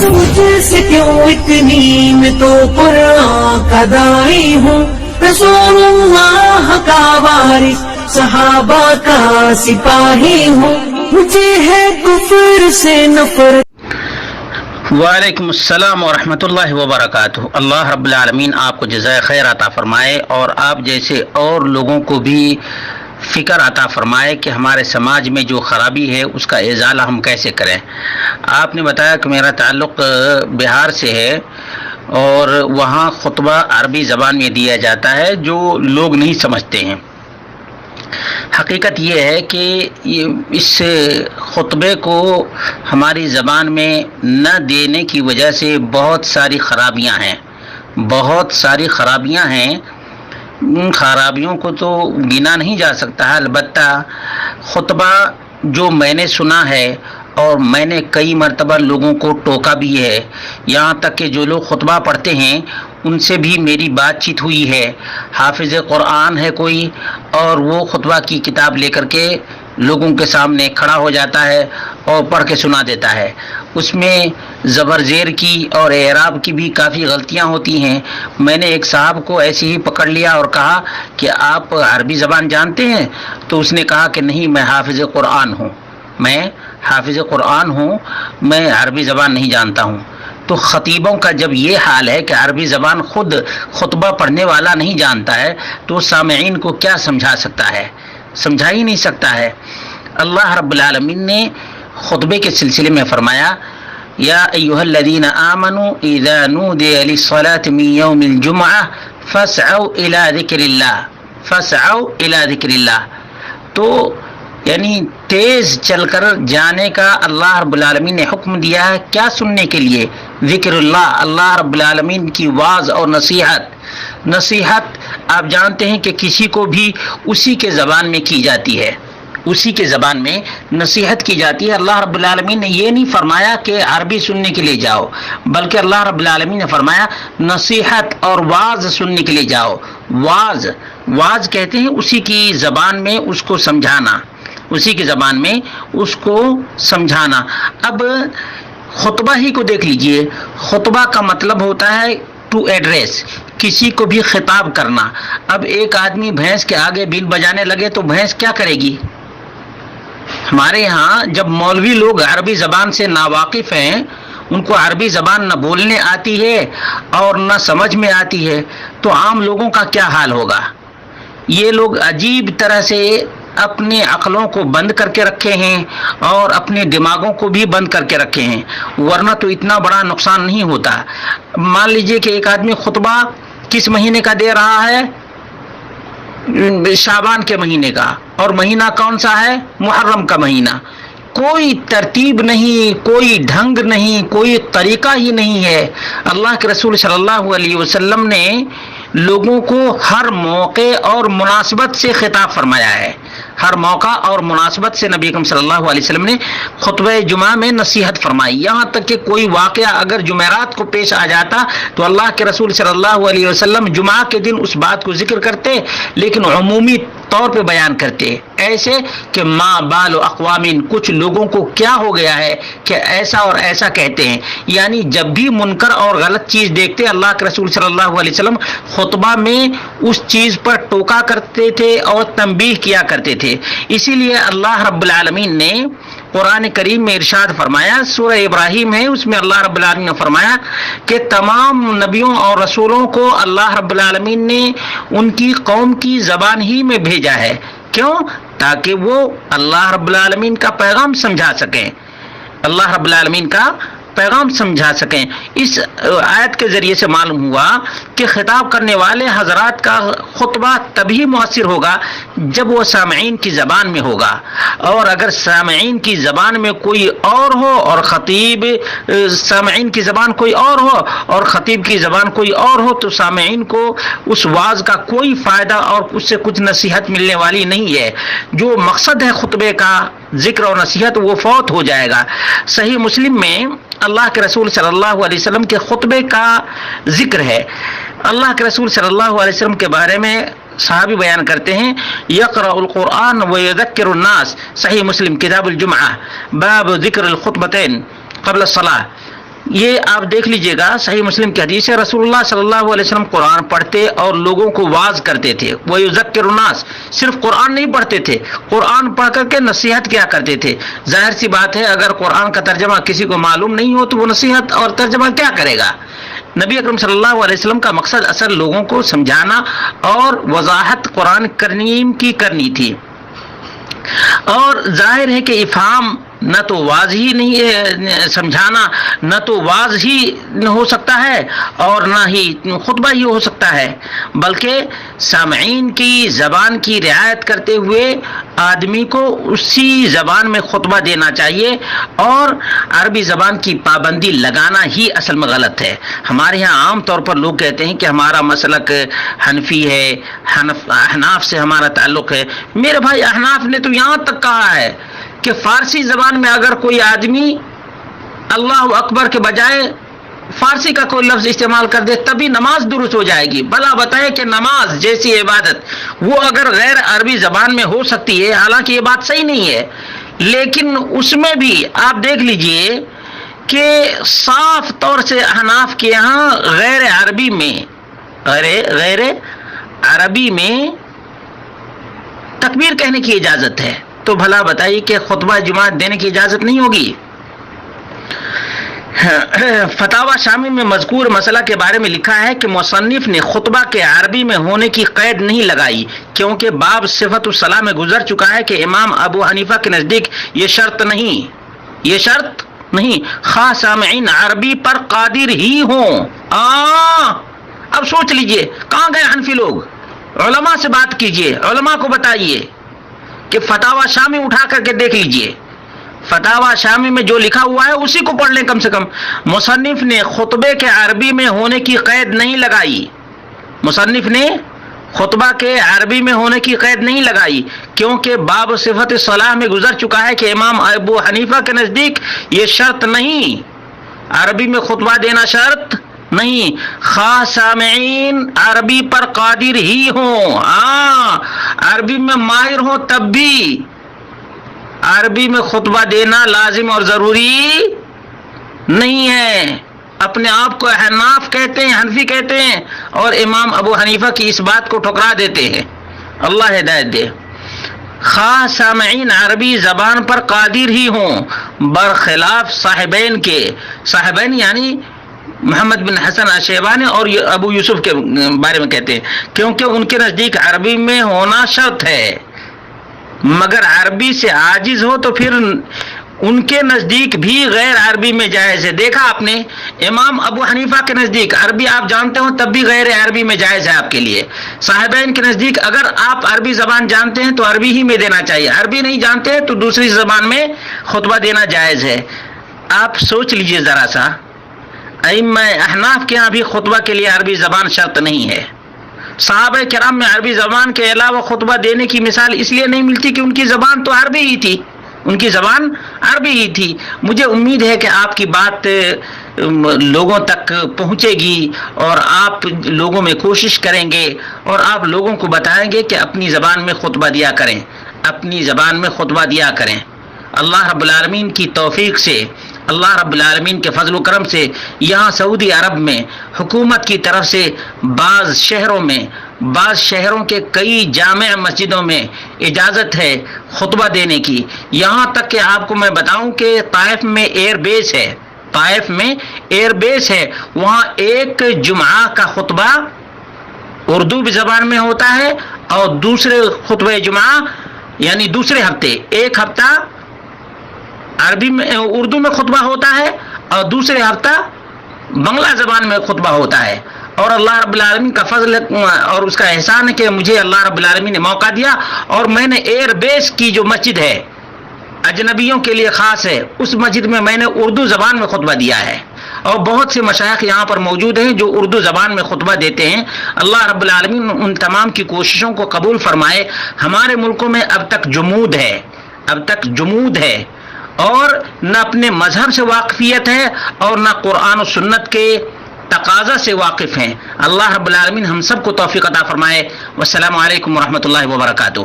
مجھ سے کیوں اتنی میں تو قرآن کا داعی ہوں، رسول اللہ کا وارث صحابہ کا سپاہی ہوں، مجھے ہے کفر سے نفرت۔ وعلیکم السلام ورحمۃ اللہ وبرکاتہ۔ اللہ رب العالمین آپ کو جزائے خیر عطا فرمائے اور آپ جیسے اور لوگوں کو بھی فکر عطا فرمائے کہ ہمارے سماج میں جو خرابی ہے اس کا ازالہ ہم کیسے کریں۔ آپ نے بتایا کہ میرا تعلق بہار سے ہے اور وہاں خطبہ عربی زبان میں دیا جاتا ہے جو لوگ نہیں سمجھتے ہیں۔ حقیقت یہ ہے کہ اس خطبے کو ہماری زبان میں نہ دینے کی وجہ سے بہت ساری خرابیاں ہیں۔ ان خرابیوں کو تو گنا نہیں جا سکتا ہے، البتہ خطبہ جو میں نے سنا ہے اور میں نے کئی مرتبہ لوگوں کو ٹوکا بھی ہے، یہاں تک کہ جو لوگ خطبہ پڑھتے ہیں ان سے بھی میری بات چیت ہوئی ہے۔ حافظ قرآن ہے کوئی اور وہ خطبہ کی کتاب لے کر کے لوگوں کے سامنے کھڑا ہو جاتا ہے اور پڑھ کے سنا دیتا ہے۔ اس میں زبر زیر کی اور اعراب کی بھی کافی غلطیاں ہوتی ہیں۔ میں نے ایک صاحب کو ایسے ہی پکڑ لیا اور کہا کہ آپ عربی زبان جانتے ہیں؟ تو اس نے کہا کہ نہیں، میں حافظ قرآن ہوں، میں عربی زبان نہیں جانتا ہوں۔ تو خطیبوں کا جب یہ حال ہے کہ عربی زبان خود خطبہ پڑھنے والا نہیں جانتا ہے تو سامعین کو کیا سمجھا سکتا ہے؟ سمجھا ہی نہیں سکتا ہے۔ اللہ رب العالمین نے خطبے کے سلسلے میں فرمایا یا ایھا الذین آمنوا اذا نودی للصلاة من یوم الجمعہ فاسعوا الی ذکر اللہ۔ تو یعنی تیز چل کر جانے کا اللہ رب العالمین نے حکم دیا ہے، کیا سننے کے لیے؟ ذکر اللہ رب العالمین کی واعظ اور نصیحت آپ جانتے ہیں کہ کسی کو بھی اسی کے زبان میں کی جاتی ہے، اسی کے زبان میں نصیحت کی جاتی ہے۔ اللہ رب العالمین نے یہ نہیں فرمایا کہ عربی سننے کے لیے جاؤ، بلکہ اللہ رب العالمین نے فرمایا نصیحت اور واعظ سننے کے لیے جاؤ۔ واعظ کہتے ہیں اسی کی زبان میں اس کو سمجھانا، اب خطبہ ہی کو دیکھ لیجئے، خطبہ کا مطلب ہوتا ہے ٹو ایڈریس، کسی کو بھی خطاب کرنا۔ اب ایک آدمی بھینس کے آگے بیل بجانے لگے تو بھینس کیا کرے گی؟ ہمارے یہاں جب مولوی لوگ عربی زبان سے ناواقف ہیں، ان کو عربی زبان نہ بولنے آتی ہے اور نہ سمجھ میں آتی ہے، تو عام لوگوں کا کیا حال ہوگا؟ یہ لوگ عجیب طرح سے اپنے عقلوں کو بند کر کے رکھے ہیں اور اپنے دماغوں کو بھی بند کر کے رکھے ہیں، ورنہ تو اتنا بڑا نقصان نہیں ہوتا۔ مان لیجئے کہ ایک آدمی خطبہ کس مہینے کا دے رہا ہے؟ شعبان کے مہینے کا، اور مہینہ کون سا ہے؟ محرم کا مہینہ۔ کوئی ترتیب نہیں، کوئی ڈھنگ نہیں، کوئی طریقہ ہی نہیں ہے۔ اللہ کے رسول صلی اللہ علیہ وسلم نے لوگوں کو ہر موقع اور مناسبت سے خطاب فرمایا ہے، ہر موقع اور مناسبت سے نبی اکرم صلی اللہ علیہ وسلم نے خطبہ جمعہ میں نصیحت فرمائی۔ یہاں تک کہ کوئی واقعہ اگر جمعرات کو پیش آ جاتا تو اللہ کے رسول صلی اللہ علیہ وسلم جمعہ کے دن اس بات کو ذکر کرتے، لیکن عمومی طور پہ بیان کرتے، ایسے کہ ما بال اقوام، کچھ لوگوں کو کیا ہو گیا ہے کہ ایسا اور ایسا کہتے ہیں۔ یعنی جب بھی منکر اور غلط چیز دیکھتے اللہ کے رسول صلی اللہ علیہ وسلم خطبہ میں اس چیز پر ٹوکا کرتے تھے اور تنبیہ کیا کرتے تھے۔ اسی لیے اللہ رب العالمین نے قرآن کریم میں ارشاد فرمایا، سورہ ابراہیم ہے، اس میں اللہ رب العالمین نے فرمایا کہ تمام نبیوں اور رسولوں کو اللہ رب العالمین نے ان کی قوم کی زبان ہی میں بھیجا ہے۔ کیوں؟ تاکہ وہ اللہ رب العالمین کا پیغام سمجھا سکیں، اللہ رب العالمین کا پیغام سمجھا سکیں۔ اس آیت کے ذریعے سے معلوم ہوا کہ خطاب کرنے والے حضرات کا خطبہ تبھی مؤثر ہوگا جب وہ سامعین کی زبان میں ہوگا، اور اگر سامعین کی زبان میں کوئی اور ہو اور خطیب سامعین کی زبان کوئی اور ہو اور خطیب کی زبان کوئی اور ہو تو سامعین کو اس واعظ کا کوئی فائدہ اور اس سے کچھ نصیحت ملنے والی نہیں ہے۔ جو مقصد ہے خطبے کا ذکر اور نصیحت وہ فوت ہو جائے گا۔ صحیح مسلم میں اللہ کے رسول صلی اللہ علیہ وسلم کے خطبے کا ذکر ہے۔ اللہ کے رسول صلی اللہ علیہ وسلم کے بارے میں صحابی بیان کرتے ہیں، یقرأ القرآن ویذکر الناس، صحیح مسلم کتاب الجمعہ، باب ذکر الخطبتین قبل الصلاۃ۔ یہ آپ دیکھ لیجئے گا، صحیح مسلم کی حدیث ہے، رسول اللہ صلی اللہ علیہ وسلم قرآن پڑھتے اور لوگوں کو واعظ کرتے تھے، وَيُذَكِّرُ النَّاسَ، صرف قرآن نہیں پڑھتے تھے، قرآن پڑھ کر کے نصیحت کیا کرتے تھے۔ ظاہر سی بات ہے اگر قرآن کا ترجمہ کسی کو معلوم نہیں ہو تو وہ نصیحت اور ترجمہ کیا کرے گا؟ نبی اکرم صلی اللہ علیہ وسلم کا مقصد اصل لوگوں کو سمجھانا اور وضاحت قرآن کریم کی کرنی تھی، اور ظاہر ہے کہ افہام نہ تو واضح ہی نہیں ہے، سمجھانا نہ تو واضح ہی ہو سکتا ہے اور نہ ہی خطبہ ہی ہو سکتا ہے، بلکہ سامعین کی زبان کی رعایت کرتے ہوئے آدمی کو اسی زبان میں خطبہ دینا چاہیے، اور عربی زبان کی پابندی لگانا ہی اصل میں غلط ہے۔ ہمارے یہاں عام طور پر لوگ کہتے ہیں کہ ہمارا مسلک حنفی ہے، احناف سے ہمارا تعلق ہے۔ میرے بھائی احناف نے تو یہاں تک کہا ہے کہ فارسی زبان میں اگر کوئی آدمی اللہ اکبر کے بجائے فارسی کا کوئی لفظ استعمال کر دے تبھی نماز درست ہو جائے گی۔ بھلا بتائے کہ نماز جیسی عبادت وہ اگر غیر عربی زبان میں ہو سکتی ہے، حالانکہ یہ بات صحیح نہیں ہے، لیکن اس میں بھی آپ دیکھ لیجئے کہ صاف طور سے احناف کے یہاں غیر عربی میں تکبیر کہنے کی اجازت ہے، تو بھلا بتائیے کہ خطبہ جماعت دینے کی اجازت نہیں ہوگی؟ فتاوی شامی میں مذکور مسئلہ کے بارے میں لکھا ہے کہ مصنف نے خطبہ کے عربی میں ہونے کی قید نہیں لگائی، کیونکہ باب صفت الصلاح میں گزر چکا ہے کہ امام ابو حنیفہ کے نزدیک یہ شرط نہیں خاص سامعین عربی پر قادر ہی ہوں۔ اب سوچ لیجئے کہاں گئے حنفی لوگ؟ علماء سے بات کیجئے، علماء کو بتائیے کہ فتاوی شامی اٹھا کر کے دیکھ لیجئے، فتاوی شامی میں جو لکھا ہوا ہے اسی کو پڑھ لیں کم سے کم۔ مصنف نے خطبے کے عربی میں ہونے کی قید نہیں لگائی، مصنف نے خطبہ کے عربی میں ہونے کی قید نہیں لگائی، کیونکہ باب صفت صلاح میں گزر چکا ہے کہ امام ابو حنیفہ کے نزدیک یہ شرط نہیں، عربی میں خطبہ دینا شرط نہیں، خاص سامعین عربی پر قادر ہی ہوں، عربی میں ماہر ہوں تب بھی عربی میں خطبہ دینا لازم اور ضروری نہیں ہے۔ اپنے آپ کو احناف کہتے ہیں، حنفی کہتے ہیں، اور امام ابو حنیفہ کی اس بات کو ٹھکرا دیتے ہیں۔ اللہ ہدایت دے۔ خاص سامعین عربی زبان پر قادر ہی ہوں، برخلاف صاحبین کے، صاحبین یعنی محمد بن حسن الشیبانی اور ابو یوسف کے بارے میں کہتے ہیں، کیونکہ ان کے نزدیک عربی میں ہونا شرط ہے، مگر عربی سے عاجز ہو تو پھر ان کے نزدیک بھی غیر عربی میں جائز ہے۔ دیکھا آپ نے، امام ابو حنیفہ کے نزدیک عربی آپ جانتے ہو تب بھی غیر عربی میں جائز ہے آپ کے لیے، صاحبین کے نزدیک اگر آپ عربی زبان جانتے ہیں تو عربی ہی میں دینا چاہیے، عربی نہیں جانتے ہیں تو دوسری زبان میں خطبہ دینا جائز ہے۔ آپ سوچ لیجئے ذرا سا، ائمہ احناف کے یہاں بھی خطبہ کے لیے عربی زبان شرط نہیں ہے۔ صحابہ کرام میں عربی زبان کے علاوہ خطبہ دینے کی مثال اس لیے نہیں ملتی کہ ان کی زبان تو عربی ہی تھی، ان کی زبان عربی ہی تھی۔ مجھے امید ہے کہ آپ کی بات لوگوں تک پہنچے گی اور آپ لوگوں میں کوشش کریں گے اور آپ لوگوں کو بتائیں گے کہ اپنی زبان میں خطبہ دیا کریں، اپنی زبان میں خطبہ دیا کریں۔ اللہ رب العالمین کی توفیق سے، اللہ رب العالمین کے فضل و کرم سے یہاں سعودی عرب میں حکومت کی طرف سے بعض شہروں کے کئی جامع مسجدوں میں اجازت ہے خطبہ دینے کی، یہاں تک کہ آپ کو میں بتاؤں کہ طائف میں ایئر بیس ہے، وہاں ایک جمعہ کا خطبہ اردو زبان میں ہوتا ہے اور دوسرے خطبہ جمعہ یعنی دوسرے ہفتے، ایک ہفتہ عربی میں اردو میں خطبہ ہوتا ہے اور دوسرے ہفتہ بنگلہ زبان میں خطبہ ہوتا ہے، اور اللہ رب العالمین کا فضل اور اس کا احسان ہے کہ مجھے اللہ رب العالمین نے موقع دیا اور میں نے ایئر بیس کی جو مسجد ہے اجنبیوں کے لیے خاص ہے، اس مسجد میں میں نے اردو زبان میں خطبہ دیا ہے، اور بہت سے مشائخ یہاں پر موجود ہیں جو اردو زبان میں خطبہ دیتے ہیں۔ اللہ رب العالمین ان تمام کی کوششوں کو قبول فرمائے۔ ہمارے ملکوں میں اب تک جمود ہے اور نہ اپنے مذہب سے واقفیت ہے اور نہ قرآن و سنت کے تقاضا سے واقف ہیں۔ اللہ رب العالمین ہم سب کو توفیق عطا فرمائے۔ والسلام علیکم ورحمۃ اللہ وبرکاتہ۔